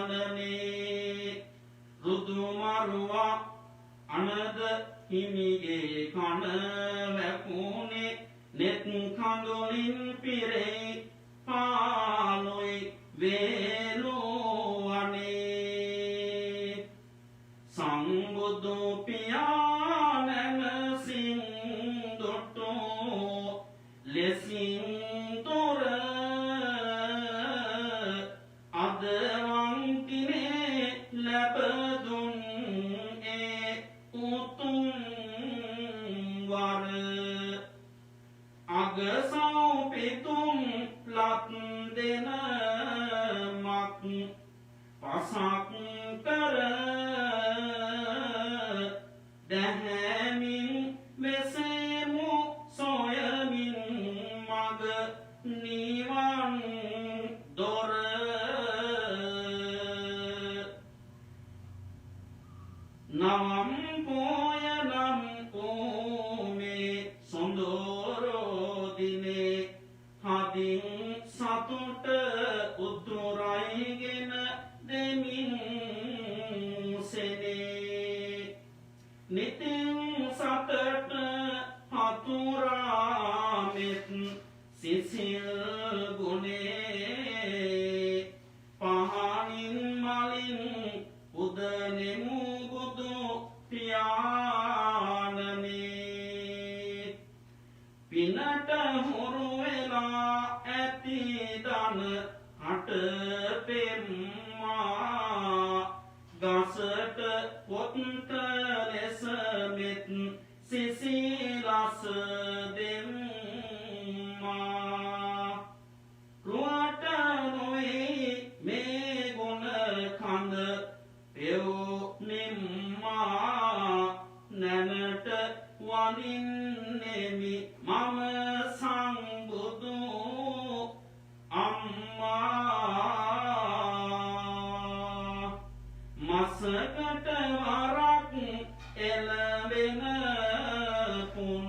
පියාණනේ රුදු මරුවා අනද හිමිගේ කන වැකුනේ නෙත් කඳුලින් පිරේ පාලොයි වේලුවනේ සංබුදු පියාණන් සින්දුටෝ ලෙසින් තොර අද වන්තිනේ ලැබදුන් ඒ උතුම් වර අගසෝ පිතුම් ලත් දෙන මක් පසක් කර දැහැමින් වෙසෙමු සොයමින් මග නිවන් දොර නවම් පොය නම් පොමේ සොඳුරෝ දිනේ හදින් සතුට උතුරයිගෙන දෙමින් සෙනේ නිතින් සතට හතුරාමෙත් සිසිල් ගුණේ පහනින් මලින් උදනෙමු බුදු පියාණනේ පිනට හුරු වෙලා ඇති දන හට පෙම්මා ගසට පොත්ත ලෙස මෙත් සිසිලස දෙම්මා රුවට නොවේ මේ ගුණ කඳ පෙව් නිම්මා නැනට වනින්නෙමි මම සංබුදු අම්මා මසකට වරක් එළවෙන පුන්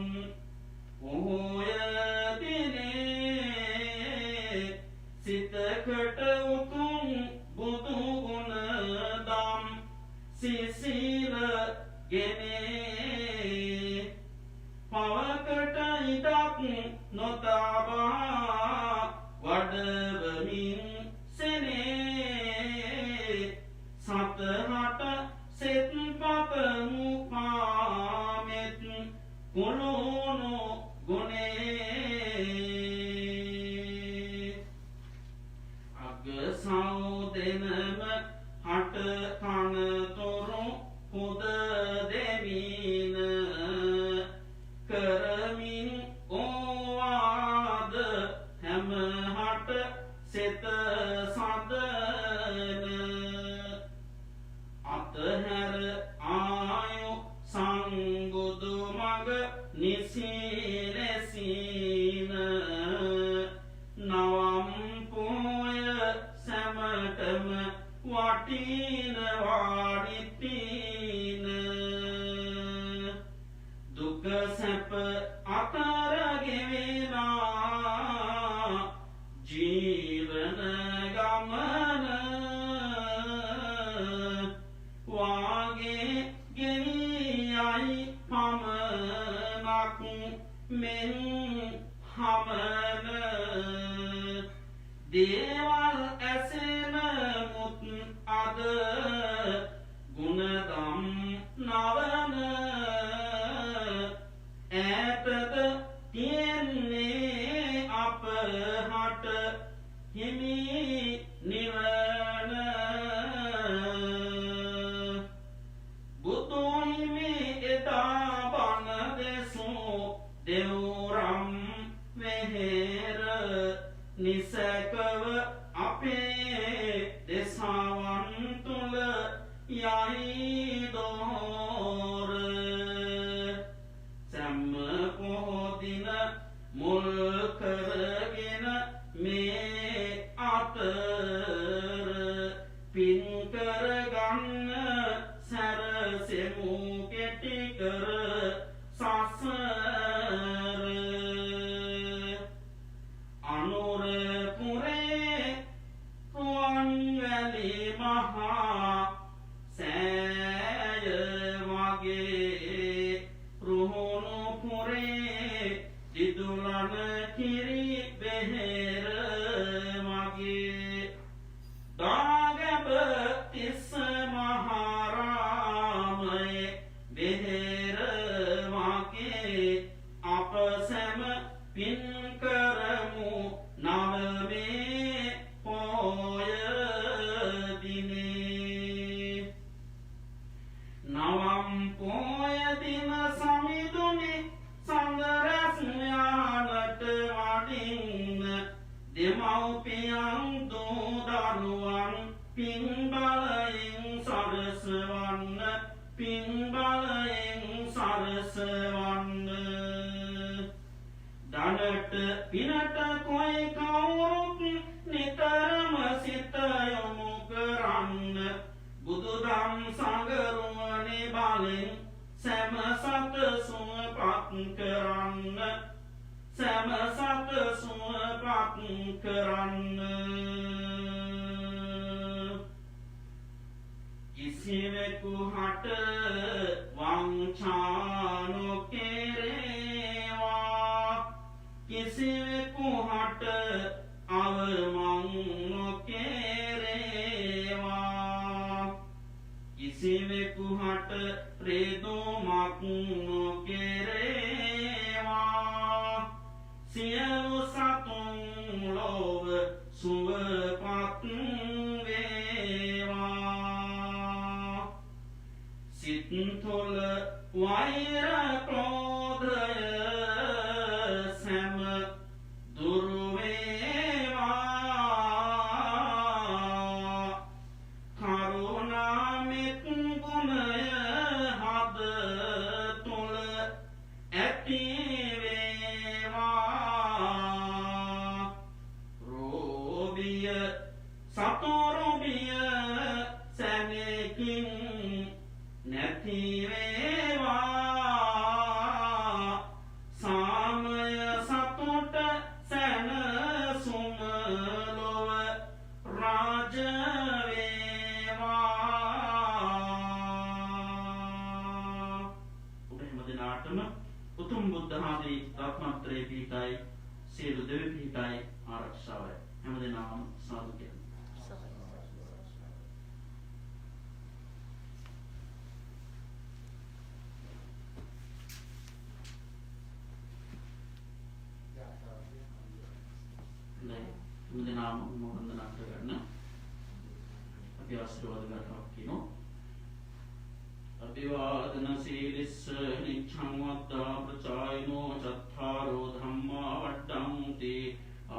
පොහොය දිනේ සිතකට උතුම් බුදු ගුණ දම් සිසිල ගෙනේ පවකට ඉඩක් නොතබා වඩවමින් සෙනේ සතහට සෙත් පතමු පාමෙත් කුළුණු ගුණේ අගසව් දෙනම හට කනතොරු පුද දෙමින කරමින් ඕවාද හැමහට සෙත සදන අතහැර ආයු සංබුදු මග නිසිලෙසින නවම් පොය සැමටම වටින වාඩිපින දුක සැප අතර ගෙවෙනා ජීවන ගමන වාගේ ගෙවියයි පමණක් මෙන් හමන දේවල් ඇසෙන මුත් අද ගුණදම් නවන ඈතද තියෙන්න හිමි නිවන බුදු හිමි එදා බණ දෙසූ දෙව්රම් වෙහෙර නිසකව අපේ දෙසාවන් තුල යයි දෝර සම්ම පොහොදින මුල් කරගෙන මේ අතර පින් කරගන්න සැරසෙමු කෙටි කර සසර අනුරපුරේ රුවන්වැලි මහා සෑය වගේ රුහුණුපුරේ දිදුලන කිරි බෙහෙර මගේ දාගැබ තිස්ස මහාරාමයේ බෙහෙර මගේ අප සැම පින් කරමු නවමේ පොය දිනේ නවම් පොය දින සමිඳුනි සංගරස් යානට වඩින්න දෙමව්පියන් දූ දරුවන් පින් බලයෙන් සරසවන්න පින් බලයෙන් සරසවන්න ධනට පිනට කොයි කවුරුත් නිතරම සිත යොමු කරන්න බුදුදම් සංගරුවනේ බලෙන් සෑම සත සුවපත් කරන්න සෑම සත සුවපත් කරන්න කිසිවෙකු හට වංචා නොකෙරේවා කිසිවෙකු හට අවමන් නොකෙරේවා කිසිවෙකු හට ප්‍රේදෝමක් නොකෙරේවා සියලු සතුන් ලොව සුවපත් වේවා සිත් තුළ වෛර ක්‍රෝධය සැම දුරු වේවා කරුණාමෙත් ගුණය හද තුළ ඇති වේවා රෝබිය සතුරුබිය සැනකින් නැති වේවා සාමය සතුට සැනසුම ලොව රාජ වේවා ඔබ හැම දිනාටම උතුම් බුද්ධ ආදී රත්නත්‍රේ පිහිටයි සියලු දෙවි පිහිටයි ආරක්ෂාවයි හැම දිනම සාදු කියන්න මුදේ නාම වන්දනා කරගන්න අපි ආශිර්වාද ගන්නවා කියනවා අභිවාදන සීලිස්ස නිච්ඡං වද්දා ප්‍රචායිනෝ චත්තාරෝ ධම්මා වඩ්ඩන්ති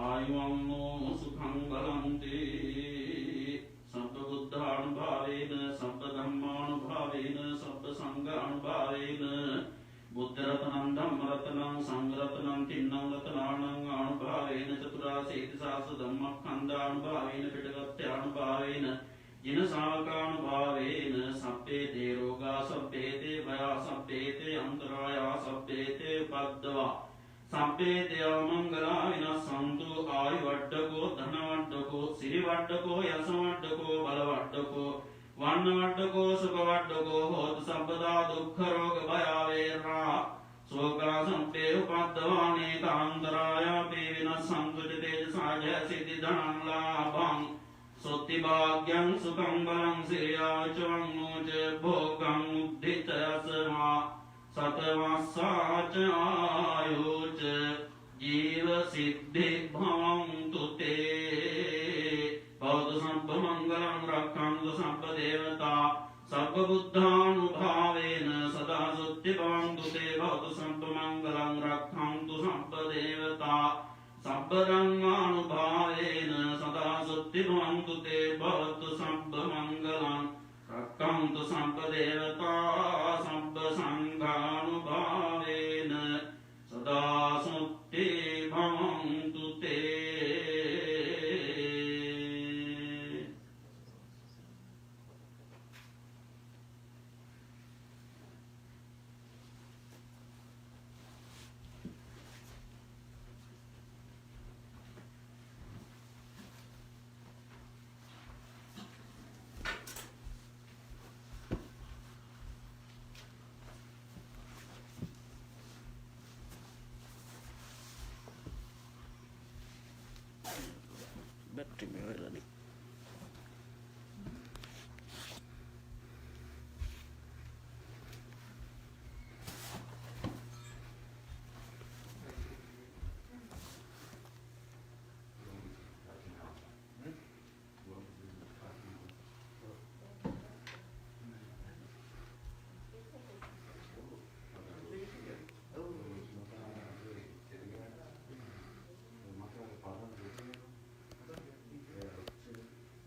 ආයුවන්නෝ සුඛං බලන්ති සබ්බ බුද්ධානුභාවේන සබ්බ ධම්මානුභාවේන සබ්බ සංඝානුභාවේන බුද්ධ රතනං ධම්ම රතනං සංඝ රතනං තින්නම් රතනානං අනුභාවේන චතුරාසීති සාස ධම්මඛණ්ඩානුභාවේන පිටකත්ථානුභාවේන ජින ශාවකානුභාවේන සබ්බේ තේ රෝගා සබ්බේ තේ භයා සබ්බේ තේ අන්තරායා සබ්බේ තේ උපද්දවා සබ්බේ තේ අමංගලා විනස්සන්තු ආයු වඩ්ඩකෝ ධන වඩ්ඩකෝ සිරි වඩ්ඩකෝ යස වඩ්ඩකෝ බල වඩ්ඩකෝ වන්න වඩ්ඩකෝ සුඛ වඩ්ඩකෝ හෝතු සබ්බදා දුක්ඛ රෝග භය වේරා සෝකා සම්පේ උපද්දවානේ කාන්තරායා පේ විනස්සන්තු තේජසාජ සිද්ධි ධනං ලාභං සොත්ති භාග්‍යං සුඛං බලං සිරියාචවං නෝච භෝගං උද්ධිතයසමා සතවස්සාච ආයෝච ජීව සිද්ධි භවං තුතේ बुद्धानुभावेन सदा सुत्तिभवन्तु ते भवतु सम्पमङ्गलं रक्षन्तु सम्पदेवता सम्परङ्गानुभावेन सदा सुत्तिभवन्तु ते भवतु सम्पमङ्गलं रक्षन्तु सम्पदेवता सम्पसङ्घानुभावेन सदा सुत्तिभवन्तु ते बैटरी में वेला नहीं